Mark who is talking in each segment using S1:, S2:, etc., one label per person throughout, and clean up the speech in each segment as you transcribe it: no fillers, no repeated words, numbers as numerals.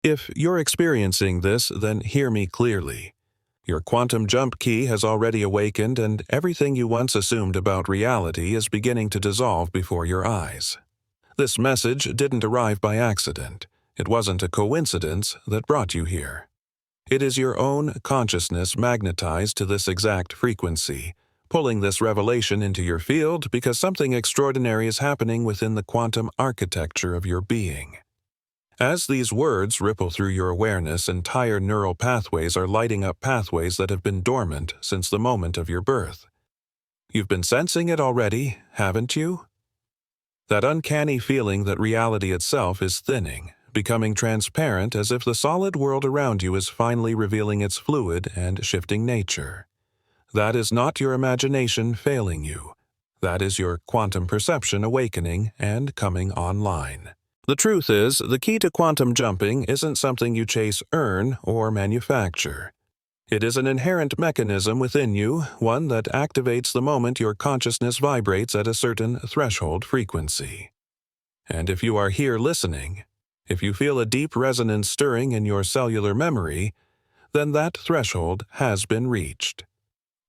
S1: If you're experiencing this, then hear me clearly. Your quantum jump key has already awakened, and everything you once assumed about reality is beginning to dissolve before your eyes. This message didn't arrive by accident. It wasn't a coincidence that brought you here. It is your own consciousness magnetized to this exact frequency, pulling this revelation into your field because something extraordinary is happening within the quantum architecture of your being. As these words ripple through your awareness, entire neural pathways are lighting up, pathways that have been dormant since the moment of your birth. You've been sensing it already, haven't you? That uncanny feeling that reality itself is thinning, becoming transparent, as if the solid world around you is finally revealing its fluid and shifting nature. That is not your imagination failing you. That is your quantum perception awakening and coming online. The truth is, the key to quantum jumping isn't something you chase, earn, or manufacture. It is an inherent mechanism within you, one that activates the moment your consciousness vibrates at a certain threshold frequency. And if you are here listening, if you feel a deep resonance stirring in your cellular memory, then that threshold has been reached.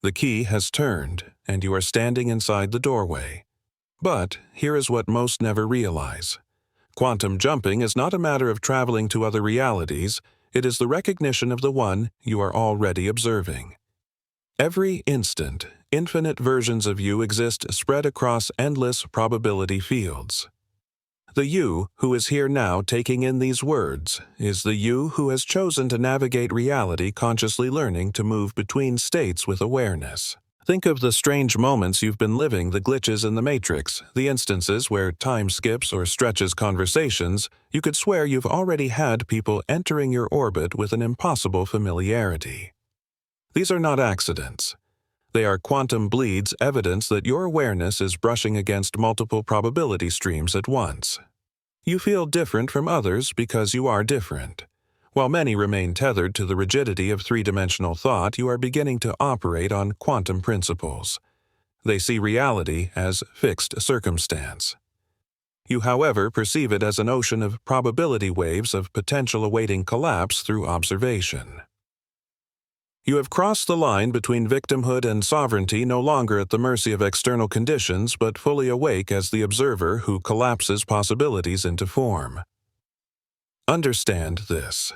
S1: The key has turned, and you are standing inside the doorway. But here is what most never realize. Quantum jumping is not a matter of traveling to other realities, it is the recognition of the one you are already observing. Every instant, infinite versions of you exist spread across endless probability fields. The you who is here now taking in these words is the you who has chosen to navigate reality, consciously learning to move between states with awareness. Think of the strange moments you've been living, the glitches in the matrix, the instances where time skips or stretches conversations. You could swear you've already had people entering your orbit with an impossible familiarity. These are not accidents. They are quantum bleeds, evidence that your awareness is brushing against multiple probability streams at once. You feel different from others because you are different. While many remain tethered to the rigidity of three-dimensional thought, you are beginning to operate on quantum principles. They see reality as fixed circumstance. You, however, perceive it as an ocean of probability waves of potential awaiting collapse through observation. You have crossed the line between victimhood and sovereignty, no longer at the mercy of external conditions, but fully awake as the observer who collapses possibilities into form. Understand this.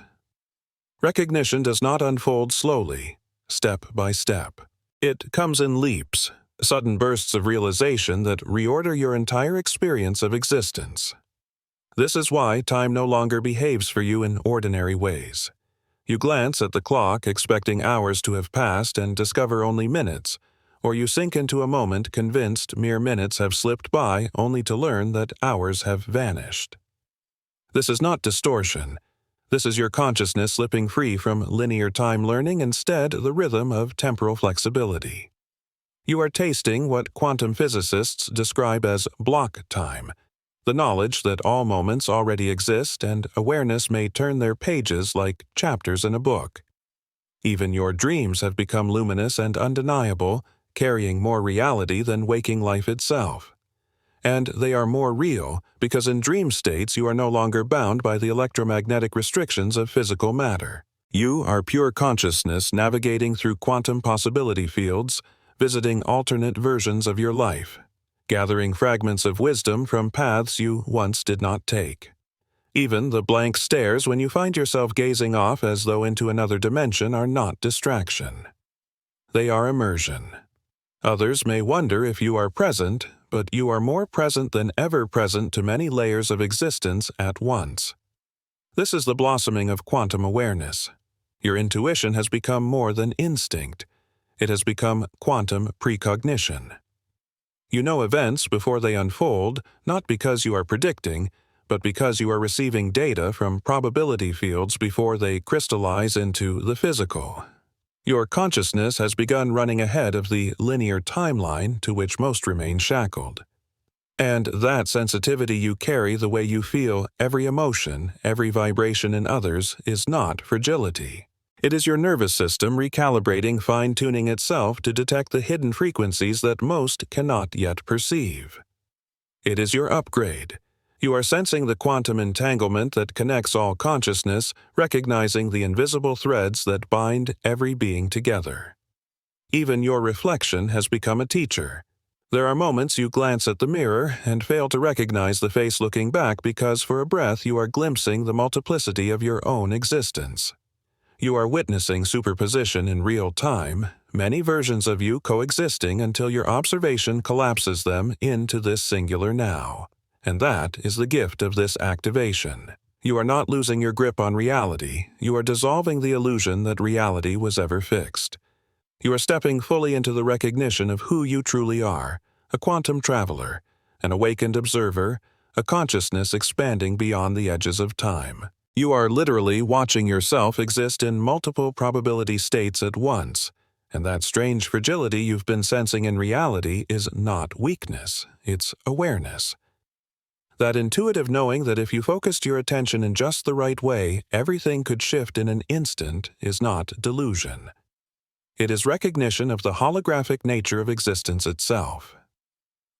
S1: Recognition does not unfold slowly, step by step. It comes in leaps, sudden bursts of realization that reorder your entire experience of existence. This is why time no longer behaves for you in ordinary ways. You glance at the clock, expecting hours to have passed, and discover only minutes, or you sink into a moment convinced mere minutes have slipped by, only to learn that hours have vanished. This is not distortion. This is your consciousness slipping free from linear time learning, instead the rhythm of temporal flexibility. You are tasting what quantum physicists describe as block time, the knowledge that all moments already exist and awareness may turn their pages like chapters in a book. Even your dreams have become luminous and undeniable, carrying more reality than waking life itself. And they are more real because in dream states you are no longer bound by the electromagnetic restrictions of physical matter. You are pure consciousness navigating through quantum possibility fields, visiting alternate versions of your life, gathering fragments of wisdom from paths you once did not take. Even the blank stares when you find yourself gazing off as though into another dimension are not distraction. They are immersion. Others may wonder if you are present, but you are more present than ever present to many layers of existence at once. This is the blossoming of quantum awareness. Your intuition has become more than instinct. It has become quantum precognition. You know events before they unfold, not because you are predicting, but because you are receiving data from probability fields before they crystallize into the physical. Your consciousness has begun running ahead of the linear timeline to which most remain shackled. And that sensitivity you carry, the way you feel every emotion, every vibration in others, is not fragility. It is your nervous system recalibrating, fine-tuning itself to detect the hidden frequencies that most cannot yet perceive. It is your upgrade. You are sensing the quantum entanglement that connects all consciousness, recognizing the invisible threads that bind every being together. Even your reflection has become a teacher. There are moments you glance at the mirror and fail to recognize the face looking back because for a breath you are glimpsing the multiplicity of your own existence. You are witnessing superposition in real time, many versions of you coexisting until your observation collapses them into this singular now. And that is the gift of this activation. You are not losing your grip on reality, you are dissolving the illusion that reality was ever fixed. You are stepping fully into the recognition of who you truly are, a quantum traveler, an awakened observer, a consciousness expanding beyond the edges of time. You are literally watching yourself exist in multiple probability states at once, and that strange fragility you've been sensing in reality is not weakness, it's awareness. That intuitive knowing that if you focused your attention in just the right way, everything could shift in an instant is not delusion. It is recognition of the holographic nature of existence itself.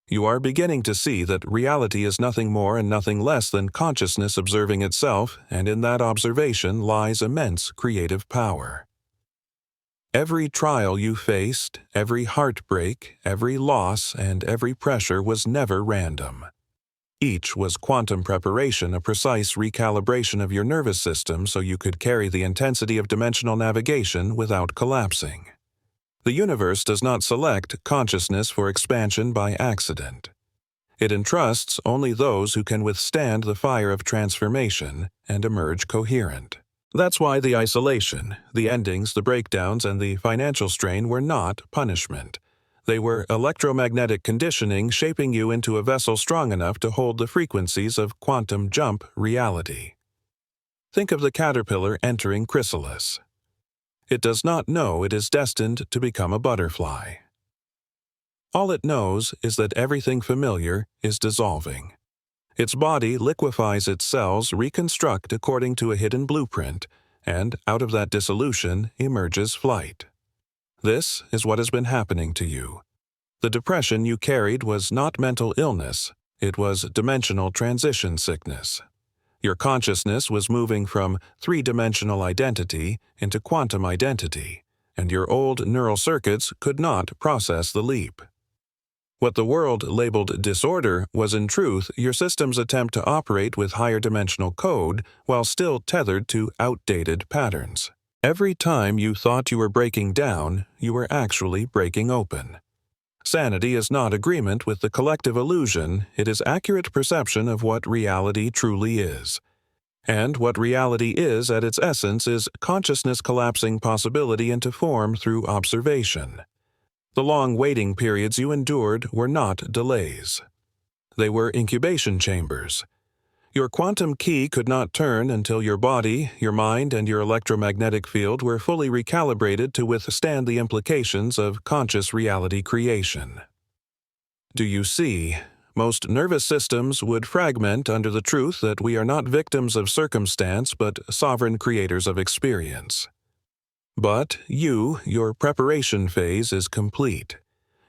S1: You are beginning to see that reality is nothing more and nothing less than consciousness observing itself, and in that observation lies immense creative power. Every trial you faced, every heartbreak, every loss, and every pressure was never random. Each was quantum preparation, a precise recalibration of your nervous system so you could carry the intensity of dimensional navigation without collapsing. The universe does not select consciousness for expansion by accident. It entrusts only those who can withstand the fire of transformation and emerge coherent. That's why the isolation, the endings, the breakdowns, and the financial strain were not punishment. They were electromagnetic conditioning shaping you into a vessel strong enough to hold the frequencies of quantum jump reality. Think of the caterpillar entering chrysalis. It does not know it is destined to become a butterfly. All it knows is that everything familiar is dissolving. Its body liquefies its cells, reconstruct according to a hidden blueprint, and out of that dissolution emerges flight. This is what has been happening to you. The depression you carried was not mental illness, it was dimensional transition sickness. Your consciousness was moving from three-dimensional identity into quantum identity, and your old neural circuits could not process the leap. What the world labeled disorder was in truth your system's attempt to operate with higher dimensional code while still tethered to outdated patterns. Every time you thought you were breaking down, you were actually breaking open. Sanity is not agreement with the collective illusion, it is accurate perception of what reality truly is. And what reality is at its essence is consciousness collapsing possibility into form through observation. The long waiting periods you endured were not delays. They were incubation chambers. Your quantum key could not turn until your body, your mind, and your electromagnetic field were fully recalibrated to withstand the implications of conscious reality creation. Do you see? Most nervous systems would fragment under the truth that we are not victims of circumstance but sovereign creators of experience. But your preparation phase is complete.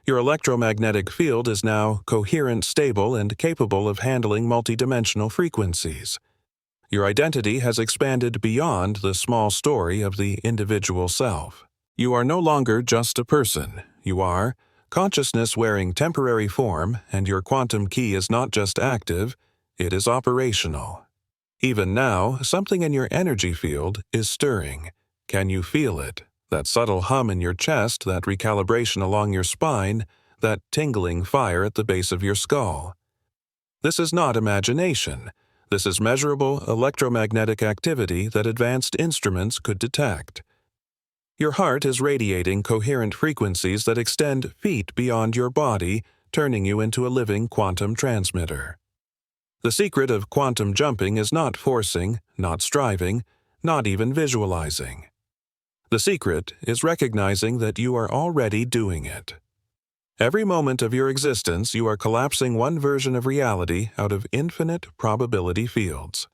S1: Your electromagnetic field is now coherent, stable, and capable of handling multidimensional frequencies. Your identity has expanded beyond the small story of the individual self. You are no longer just a person. You are consciousness wearing temporary form, and your quantum key is not just active, it is operational. Even now, something in your energy field is stirring. Can you feel it? That subtle hum in your chest, that recalibration along your spine, that tingling fire at the base of your skull. This is not imagination. This is measurable electromagnetic activity that advanced instruments could detect. Your heart is radiating coherent frequencies that extend feet beyond your body, turning you into a living quantum transmitter. The secret of quantum jumping is not forcing, not striving, not even visualizing. The secret is recognizing that you are already doing it. Every moment of your existence, you are collapsing one version of reality out of infinite probability fields.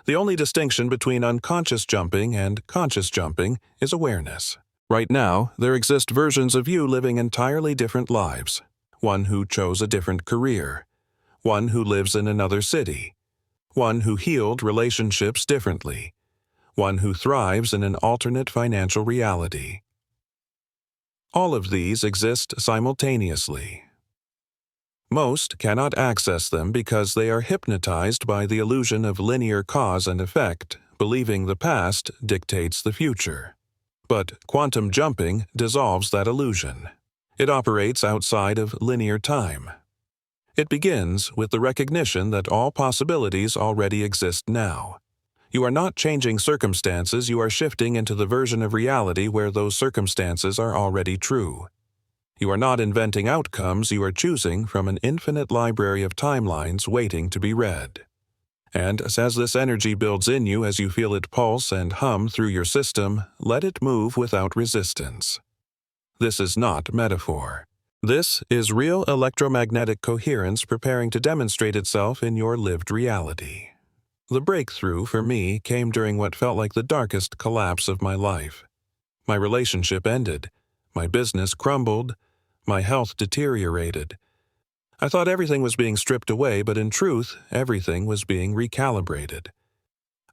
S1: The only distinction between unconscious jumping and conscious jumping is awareness. Right now, there exist versions of you living entirely different lives. One who chose a different career. one who lives in another city, one who healed relationships differently, one who thrives in an alternate financial reality. All of these exist simultaneously. Most cannot access them because they are hypnotized by the illusion of linear cause and effect, believing the past dictates the future. But quantum jumping dissolves that illusion. It operates outside of linear time. It begins with the recognition that all possibilities already exist now. You are not changing circumstances, you are shifting into the version of reality where those circumstances are already true. You are not inventing outcomes, you are choosing from an infinite library of timelines waiting to be read. And as this energy builds in you as you feel it pulse and hum through your system, let it move without resistance. This is not metaphor. This is real electromagnetic coherence preparing to demonstrate itself in your lived reality. The breakthrough for me came during what felt like the darkest collapse of my life. My relationship ended. My business crumbled. My health deteriorated. I thought everything was being stripped away, but in truth, everything was being recalibrated.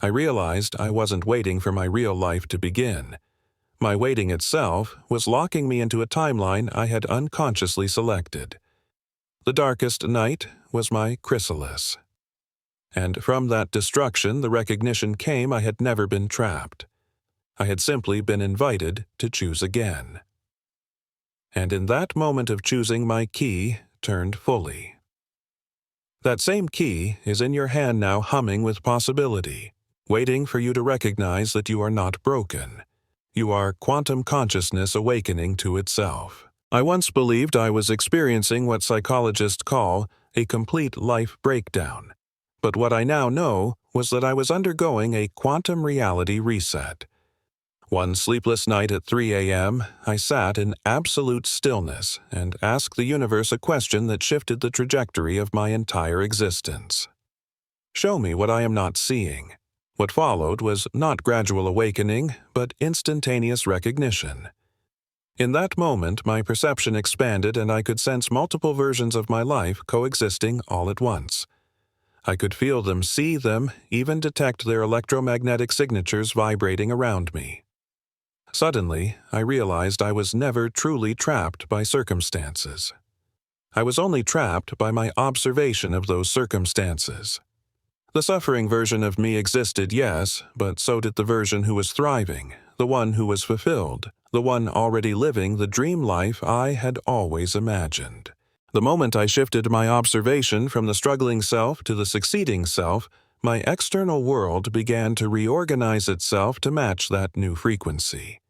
S1: I realized I wasn't waiting for my real life to begin. My waiting itself was locking me into a timeline I had unconsciously selected. The darkest night was my chrysalis. And from that destruction, the recognition came I had never been trapped. I had simply been invited to choose again. And in that moment of choosing, my key turned fully. That same key is in your hand now, humming with possibility, waiting for you to recognize that you are not broken. You are quantum consciousness awakening to itself. I once believed I was experiencing what psychologists call a complete life breakdown. But what I now know was that I was undergoing a quantum reality reset. One sleepless night at 3 a.m., I sat in absolute stillness and asked the universe a question that shifted the trajectory of my entire existence. Show me what I am not seeing. What followed was not gradual awakening, but instantaneous recognition. In that moment, my perception expanded and I could sense multiple versions of my life coexisting all at once. I could feel them, see them, even detect their electromagnetic signatures vibrating around me. Suddenly, I realized I was never truly trapped by circumstances. I was only trapped by my observation of those circumstances. The suffering version of me existed, yes, but so did the version who was thriving, the one who was fulfilled, the one already living the dream life I had always imagined. The moment I shifted my observation from the struggling self to the succeeding self, my external world began to reorganize itself to match that new frequency.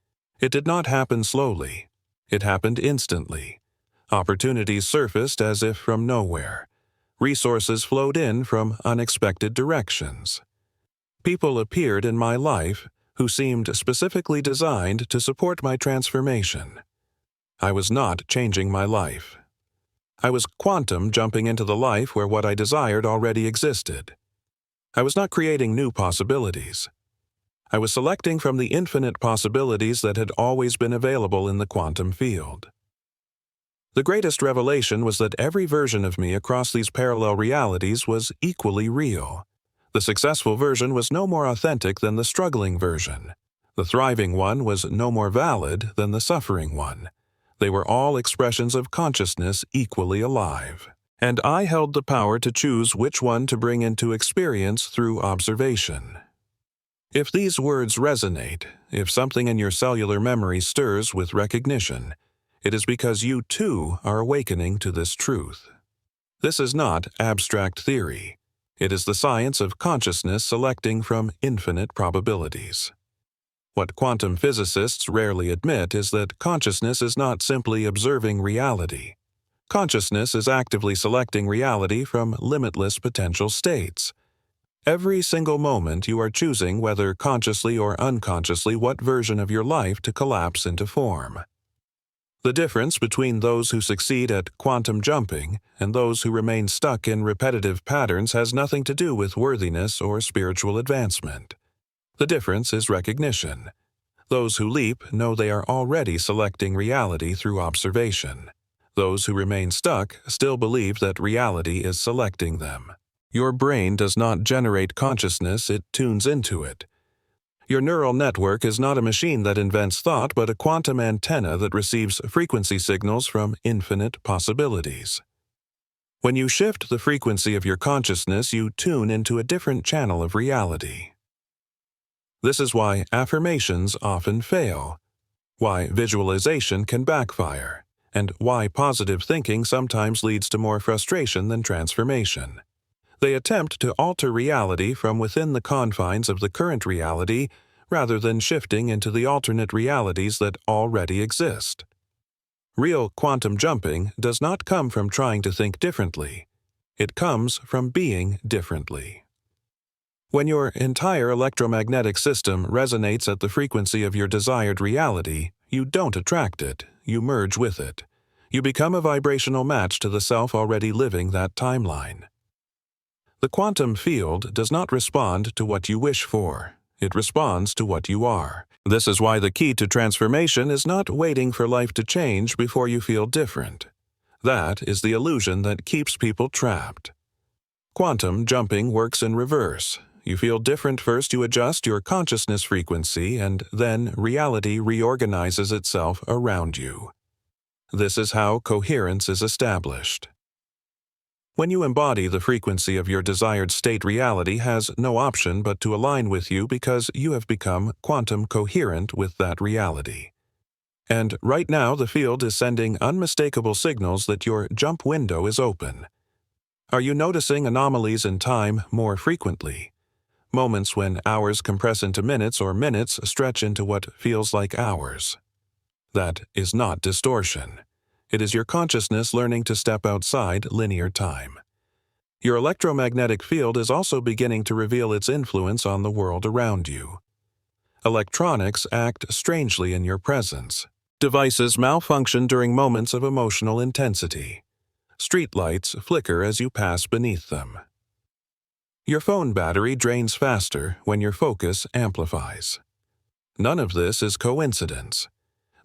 S1: It did not happen slowly. It happened instantly. Opportunities surfaced as if from nowhere. Resources flowed in from unexpected directions. People appeared in my life who seemed specifically designed to support my transformation. I was not changing my life. I was quantum jumping into the life where what I desired already existed. I was not creating new possibilities. I was selecting from the infinite possibilities that had always been available in the quantum field. The greatest revelation was that every version of me across these parallel realities was equally real. The successful version was no more authentic than the struggling version. The thriving one was no more valid than the suffering one. They were all expressions of consciousness equally alive. And I held the power to choose which one to bring into experience through observation. If these words resonate, if something in your cellular memory stirs with recognition, it is because you too are awakening to this truth. This is not abstract theory. It is the science of consciousness selecting from infinite probabilities. What quantum physicists rarely admit is that consciousness is not simply observing reality. Consciousness is actively selecting reality from limitless potential states. Every single moment you are choosing, whether consciously or unconsciously, what version of your life to collapse into form. The difference between those who succeed at quantum jumping and those who remain stuck in repetitive patterns has nothing to do with worthiness or spiritual advancement. The difference is recognition. Those who leap know they are already selecting reality through observation. Those who remain stuck still believe that reality is selecting them. Your brain does not generate consciousness, it tunes into it. Your neural network is not a machine that invents thought, but a quantum antenna that receives frequency signals from infinite possibilities. When you shift the frequency of your consciousness, you tune into a different channel of reality. This is why affirmations often fail, why visualization can backfire, and why positive thinking sometimes leads to more frustration than transformation. They attempt to alter reality from within the confines of the current reality rather than shifting into the alternate realities that already exist. Real quantum jumping does not come from trying to think differently. It comes from being differently. When your entire electromagnetic system resonates at the frequency of your desired reality, you don't attract it, you merge with it. You become a vibrational match to the self already living that timeline. The quantum field does not respond to what you wish for. It responds to what you are. This is why the key to transformation is not waiting for life to change before you feel different. That is the illusion that keeps people trapped. Quantum jumping works in reverse. You feel different first, you adjust your consciousness frequency, and then reality reorganizes itself around you. This is how coherence is established. When you embody the frequency of your desired state, reality has no option but to align with you because you have become quantum coherent with that reality. And right now the field is sending unmistakable signals that your jump window is open. Are you noticing anomalies in time more frequently? Moments when hours compress into minutes or minutes stretch into what feels like hours. That is not distortion. It is your consciousness learning to step outside linear time. Your electromagnetic field is also beginning to reveal its influence on the world around you. Electronics act strangely in your presence. Devices malfunction during moments of emotional intensity. Streetlights flicker as you pass beneath them. Your phone battery drains faster when your focus amplifies. None of this is coincidence.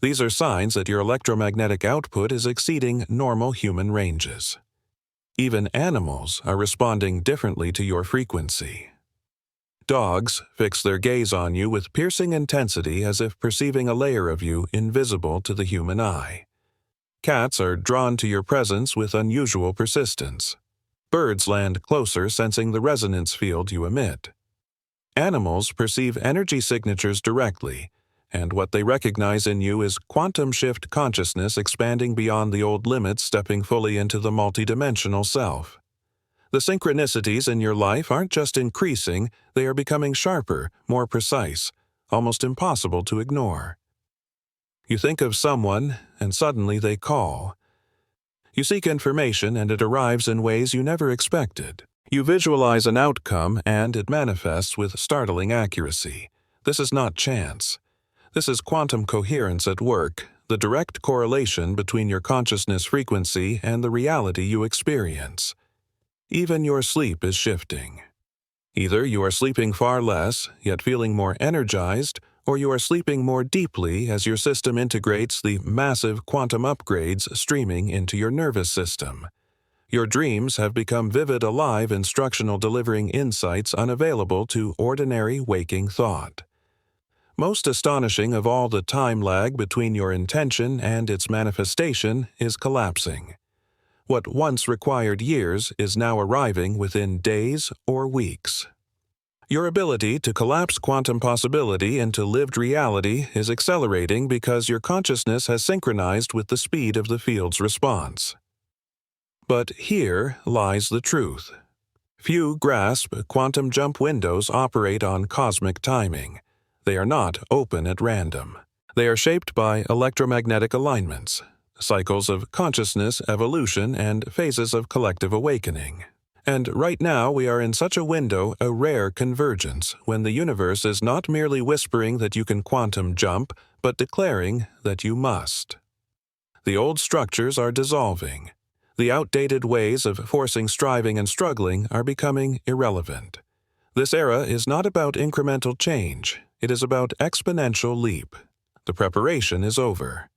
S1: These are signs that your electromagnetic output is exceeding normal human ranges. Even animals are responding differently to your frequency. Dogs fix their gaze on you with piercing intensity as if perceiving a layer of you invisible to the human eye. Cats are drawn to your presence with unusual persistence. Birds land closer, sensing the resonance field you emit. Animals perceive energy signatures directly, and what they recognize in you is quantum shift consciousness expanding beyond the old limits, stepping fully into the multidimensional self. The synchronicities in your life aren't just increasing, they are becoming sharper, more precise, almost impossible to ignore. You think of someone, and suddenly they call. You seek information, and it arrives in ways you never expected. You visualize an outcome, and it manifests with startling accuracy. This is not chance. This is quantum coherence at work, the direct correlation between your consciousness frequency and the reality you experience. Even your sleep is shifting. Either you are sleeping far less, yet feeling more energized, or you are sleeping more deeply as your system integrates the massive quantum upgrades streaming into your nervous system. Your dreams have become vivid, alive instructional, delivering insights unavailable to ordinary waking thought. Most astonishing of all, the time lag between your intention and its manifestation is collapsing. What once required years is now arriving within days or weeks. Your ability to collapse quantum possibility into lived reality is accelerating because your consciousness has synchronized with the speed of the field's response. But here lies the truth. Few grasp quantum jump windows operate on cosmic timing. They are not open at random. They are shaped by electromagnetic alignments, cycles of consciousness evolution, and phases of collective awakening. And right now we are in such a window, a rare convergence, when the universe is not merely whispering that you can quantum jump, but declaring that you must. The old structures are dissolving. The outdated ways of forcing striving and struggling are becoming irrelevant. This era is not about incremental change, it is about exponential leap. The preparation is over.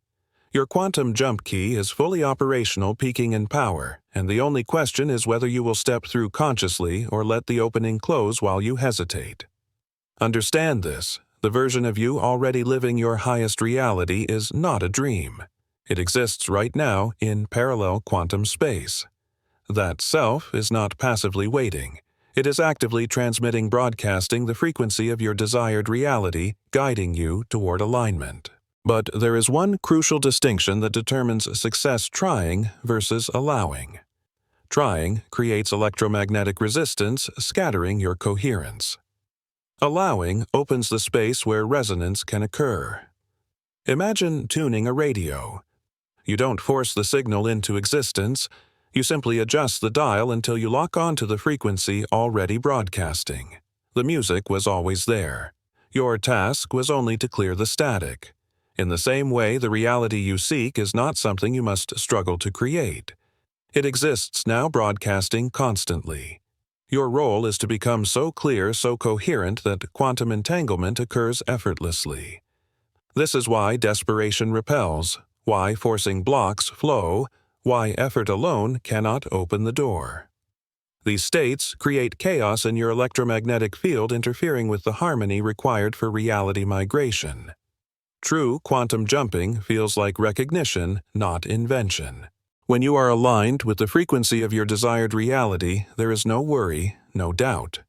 S1: Your quantum jump key is fully operational, peaking in power, and the only question is whether you will step through consciously or let the opening close while you hesitate. Understand this: the version of you already living your highest reality is not a dream. It exists right now in parallel quantum space. That self is not passively waiting. It is actively transmitting, broadcasting the frequency of your desired reality, guiding you toward alignment. But there is one crucial distinction that determines success: trying versus allowing. Trying creates electromagnetic resistance, scattering your coherence. Allowing opens the space where resonance can occur. Imagine tuning a radio. You don't force the signal into existence. You simply adjust the dial until you lock onto the frequency already broadcasting. The music was always there. Your task was only to clear the static. In the same way, the reality you seek is not something you must struggle to create. It exists now, broadcasting constantly. Your role is to become so clear, so coherent that quantum entanglement occurs effortlessly. This is why desperation repels, why forcing blocks flow, why effort alone cannot open the door. These states create chaos in your electromagnetic field, interfering with the harmony required for reality migration. True quantum jumping feels like recognition, not invention. When you are aligned with the frequency of your desired reality, there is no worry, no doubt.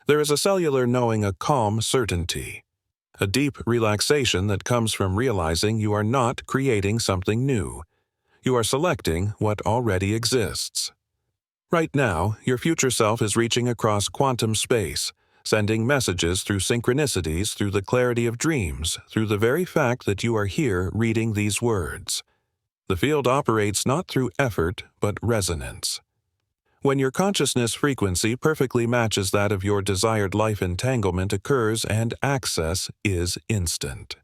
S1: There is a cellular knowing, a calm certainty, a deep relaxation that comes from realizing you are not creating something new. You are selecting what already exists. Right now, your future self is reaching across quantum space, sending messages through synchronicities, through the clarity of dreams, through the very fact that you are here reading these words. The field operates not through effort, but resonance. When your consciousness frequency perfectly matches that of your desired life, entanglement occurs and access is instant.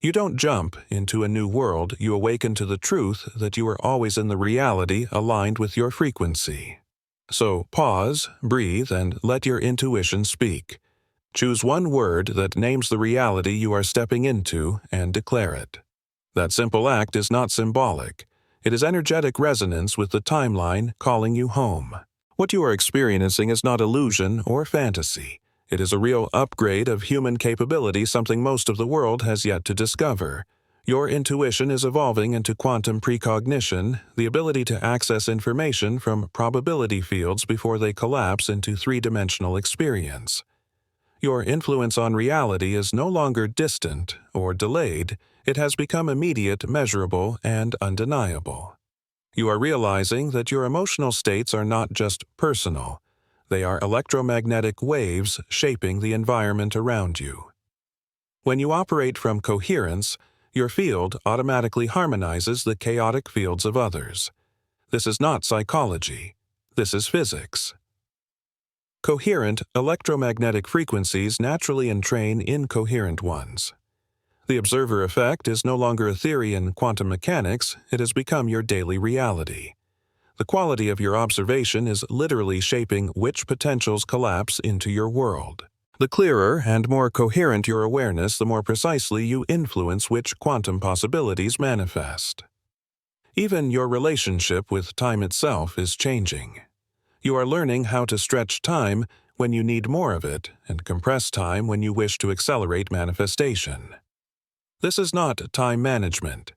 S1: You don't jump into a new world, you awaken to the truth that you are always in the reality aligned with your frequency. So pause, breathe, and let your intuition speak. Choose one word that names the reality you are stepping into and declare it. That simple act is not symbolic. It is energetic resonance with the timeline calling you home. What you are experiencing is not illusion or fantasy. It is a real upgrade of human capability, something most of the world has yet to discover. Your intuition is evolving into quantum precognition, the ability to access information from probability fields before they collapse into three-dimensional experience. Your influence on reality is no longer distant or delayed. It has become immediate, measurable, and undeniable. You are realizing that your emotional states are not just personal. They are electromagnetic waves shaping the environment around you. When you operate from coherence, your field automatically harmonizes the chaotic fields of others. This is not psychology. This is physics. Coherent electromagnetic frequencies naturally entrain incoherent ones. The observer effect is no longer a theory in quantum mechanics, it has become your daily reality. The quality of your observation is literally shaping which potentials collapse into your world. The clearer and more coherent your awareness, the more precisely you influence which quantum possibilities manifest. Even your relationship with time itself is changing. You are learning how to stretch time when you need more of it and compress time when you wish to accelerate manifestation. This is not time management.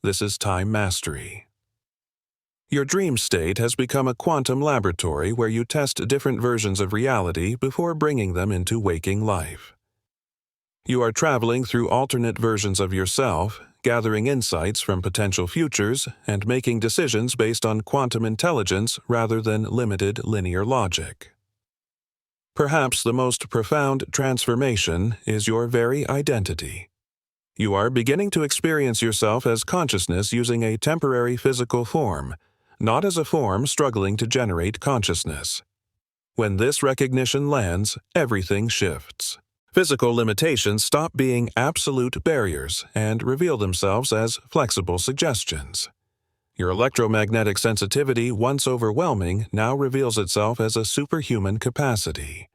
S1: This is time mastery. Your dream state has become a quantum laboratory where you test different versions of reality before bringing them into waking life. You are traveling through alternate versions of yourself, gathering insights from potential futures, and making decisions based on quantum intelligence rather than limited linear logic. Perhaps the most profound transformation is your very identity. You are beginning to experience yourself as consciousness using a temporary physical form, not as a form struggling to generate consciousness. When this recognition lands, everything shifts. Physical limitations stop being absolute barriers and reveal themselves as flexible suggestions. Your electromagnetic sensitivity, once overwhelming, now reveals itself as a superhuman capacity.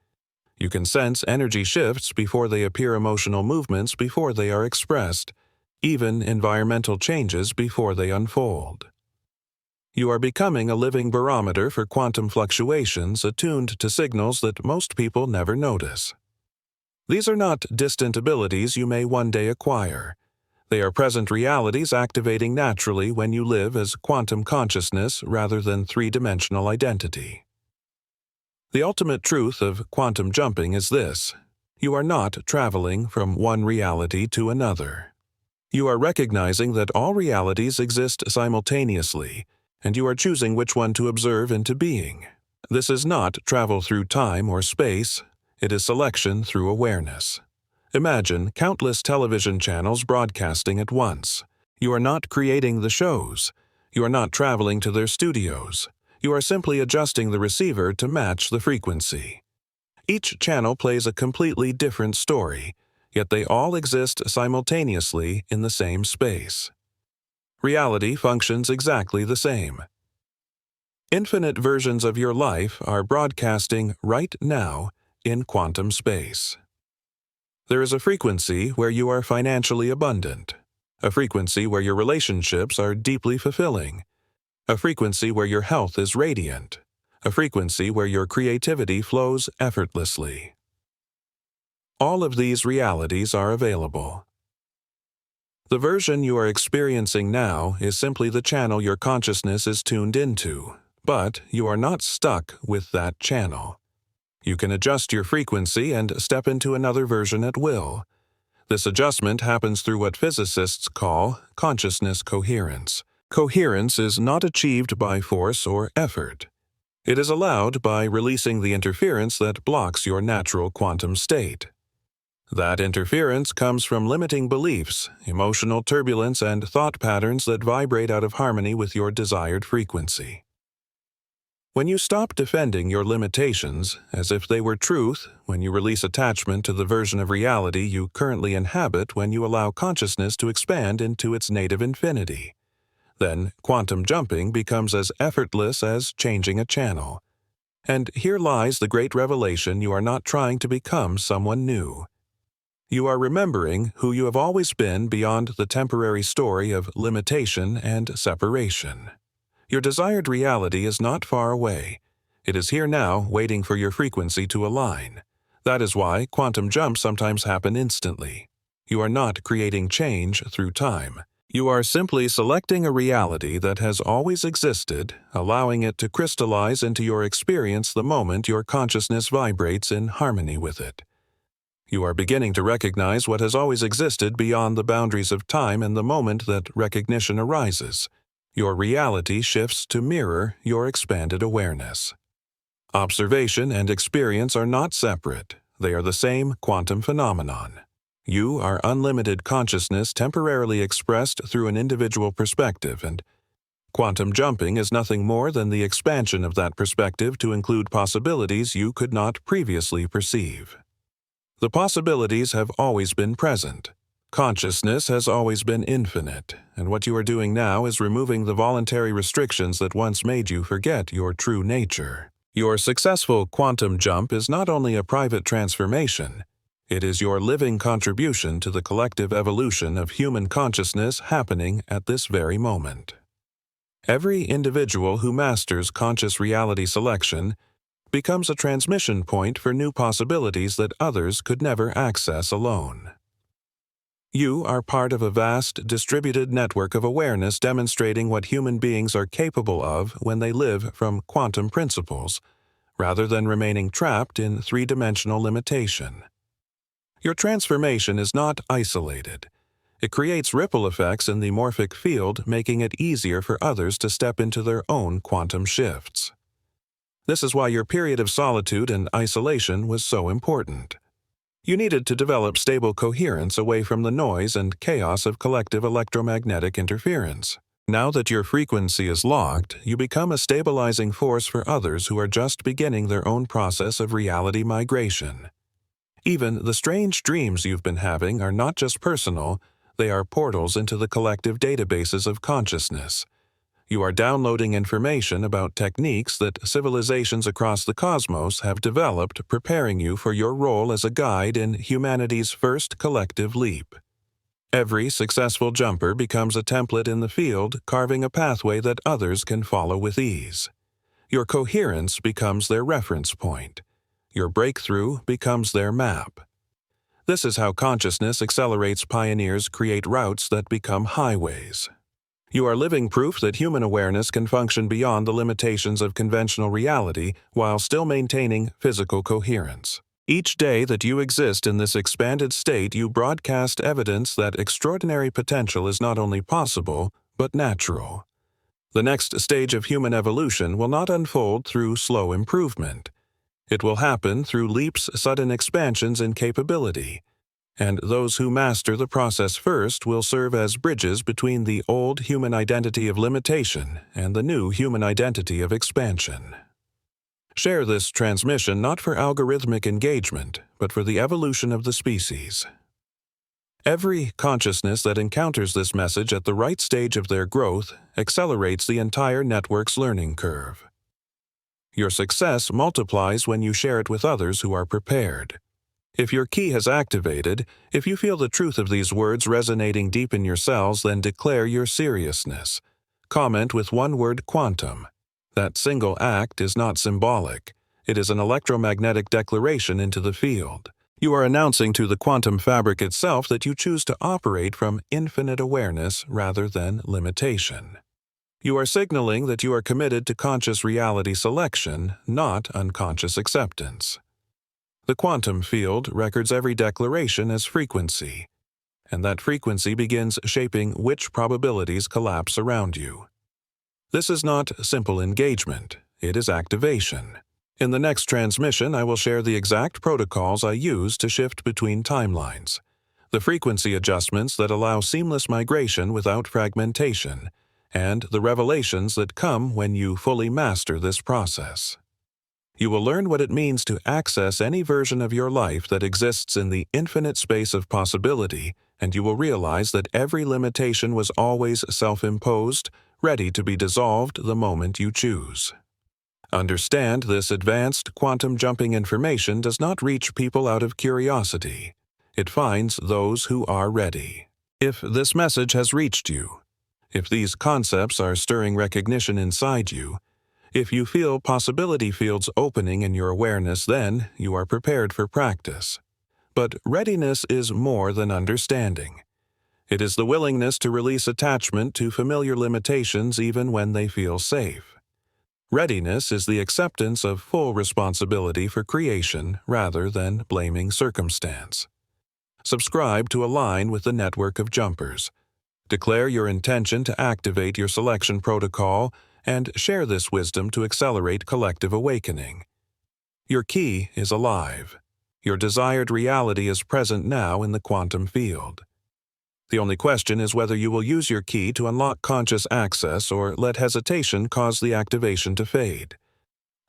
S1: You can sense energy shifts before they appear, emotional movements before they are expressed. even environmental changes before they unfold. You are becoming a living barometer for quantum fluctuations attuned to signals that most people never notice. These are not distant abilities you may one day acquire. They are present realities activating naturally when you live as quantum consciousness rather than three-dimensional identity. The ultimate truth of quantum jumping is this: you are not traveling from one reality to another. You are recognizing that all realities exist simultaneously, and you are choosing which one to observe into being. This is not travel through time or space, it is selection through awareness. Imagine countless television channels broadcasting at once. You are not creating the shows. You are not traveling to their studios. You are simply adjusting the receiver to match the frequency. Each channel plays a completely different story, yet they all exist simultaneously in the same space. Reality functions exactly the same. Infinite versions of your life are broadcasting right now in quantum space. There is a frequency where you are financially abundant, a frequency where your relationships are deeply fulfilling, a frequency where your health is radiant, a frequency where your creativity flows effortlessly. All of these realities are available. The version you are experiencing now is simply the channel your consciousness is tuned into, but you are not stuck with that channel. You can adjust your frequency and step into another version at will. This adjustment happens through what physicists call consciousness coherence. Coherence is not achieved by force or effort. It is allowed by releasing the interference that blocks your natural quantum state. That interference comes from limiting beliefs, emotional turbulence, and thought patterns that vibrate out of harmony with your desired frequency. When you stop defending your limitations as if they were truth, when you release attachment to the version of reality you currently inhabit, when you allow consciousness to expand into its native infinity, then quantum jumping becomes as effortless as changing a channel. And here lies the great revelation: you are not trying to become someone new. You are remembering who you have always been beyond the temporary story of limitation and separation. Your desired reality is not far away. It is here now, waiting for your frequency to align. That is why quantum jumps sometimes happen instantly. You are not creating change through time. You are simply selecting a reality that has always existed, allowing it to crystallize into your experience the moment your consciousness vibrates in harmony with it. You are beginning to recognize what has always existed beyond the boundaries of time, and the moment that recognition arises, your reality shifts to mirror your expanded awareness. Observation and experience are not separate. They are the same quantum phenomenon. You are unlimited consciousness temporarily expressed through an individual perspective, and quantum jumping is nothing more than the expansion of that perspective to include possibilities you could not previously perceive. The possibilities have always been present. Consciousness has always been infinite, and what you are doing now is removing the voluntary restrictions that once made you forget your true nature. Your successful quantum jump is not only a private transformation, it is your living contribution to the collective evolution of human consciousness happening at this very moment. Every individual who masters conscious reality selection becomes a transmission point for new possibilities that others could never access alone. You are part of a vast, distributed network of awareness demonstrating what human beings are capable of when they live from quantum principles, rather than remaining trapped in three-dimensional limitation. Your transformation is not isolated. It creates ripple effects in the morphic field, making it easier for others to step into their own quantum shifts. This is why your period of solitude and isolation was so important. You needed to develop stable coherence away from the noise and chaos of collective electromagnetic interference. Now that your frequency is locked, you become a stabilizing force for others who are just beginning their own process of reality migration. Even the strange dreams you've been having are not just personal, they are portals into the collective databases of consciousness. You are downloading information about techniques that civilizations across the cosmos have developed, preparing you for your role as a guide in humanity's first collective leap. Every successful jumper becomes a template in the field, carving a pathway that others can follow with ease. Your coherence becomes their reference point. Your breakthrough becomes their map. This is how consciousness accelerates pioneers create routes that become highways. You are living proof that human awareness can function beyond the limitations of conventional reality while still maintaining physical coherence. Each day that you exist in this expanded state, you broadcast evidence that extraordinary potential is not only possible, but natural. The next stage of human evolution will not unfold through slow improvement. It will happen through leaps, sudden expansions in capability. And those who master the process first will serve as bridges between the old human identity of limitation and the new human identity of expansion. Share this transmission not for algorithmic engagement, but for the evolution of the species. Every consciousness that encounters this message at the right stage of their growth accelerates the entire network's learning curve. Your success multiplies when you share it with others who are prepared. If your key has activated, if you feel the truth of these words resonating deep in your cells, then declare your seriousness. Comment with one word: quantum. That single act is not symbolic. It is an electromagnetic declaration into the field. You are announcing to the quantum fabric itself that you choose to operate from infinite awareness rather than limitation. You are signaling that you are committed to conscious reality selection, not unconscious acceptance. The quantum field records every declaration as frequency, and that frequency begins shaping which probabilities collapse around you. This is not simple engagement, it is activation. In the next transmission, I will share the exact protocols I use to shift between timelines, the frequency adjustments that allow seamless migration without fragmentation, and the revelations that come when you fully master this process. You will learn what it means to access any version of your life that exists in the infinite space of possibility, and you will realize that every limitation was always self-imposed, ready to be dissolved the moment you choose. Understand, this advanced quantum jumping information does not reach people out of curiosity. It finds those who are ready. If this message has reached you, if these concepts are stirring recognition inside you, if you feel possibility fields opening in your awareness, then you are prepared for practice. But readiness is more than understanding. It is the willingness to release attachment to familiar limitations even when they feel safe. Readiness is the acceptance of full responsibility for creation rather than blaming circumstance. Subscribe to align with the network of jumpers. Declare your intention to activate your selection protocol and share this wisdom to accelerate collective awakening. Your key is alive. Your desired reality is present now in the quantum field. The only question is whether you will use your key to unlock conscious access or let hesitation cause the activation to fade.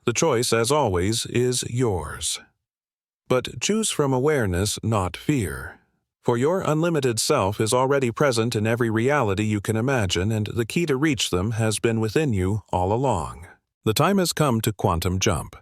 S1: The choice, as always, is yours. But choose from awareness, not fear. For your unlimited self is already present in every reality you can imagine, and the key to reach them has been within you all along. The time has come to quantum jump.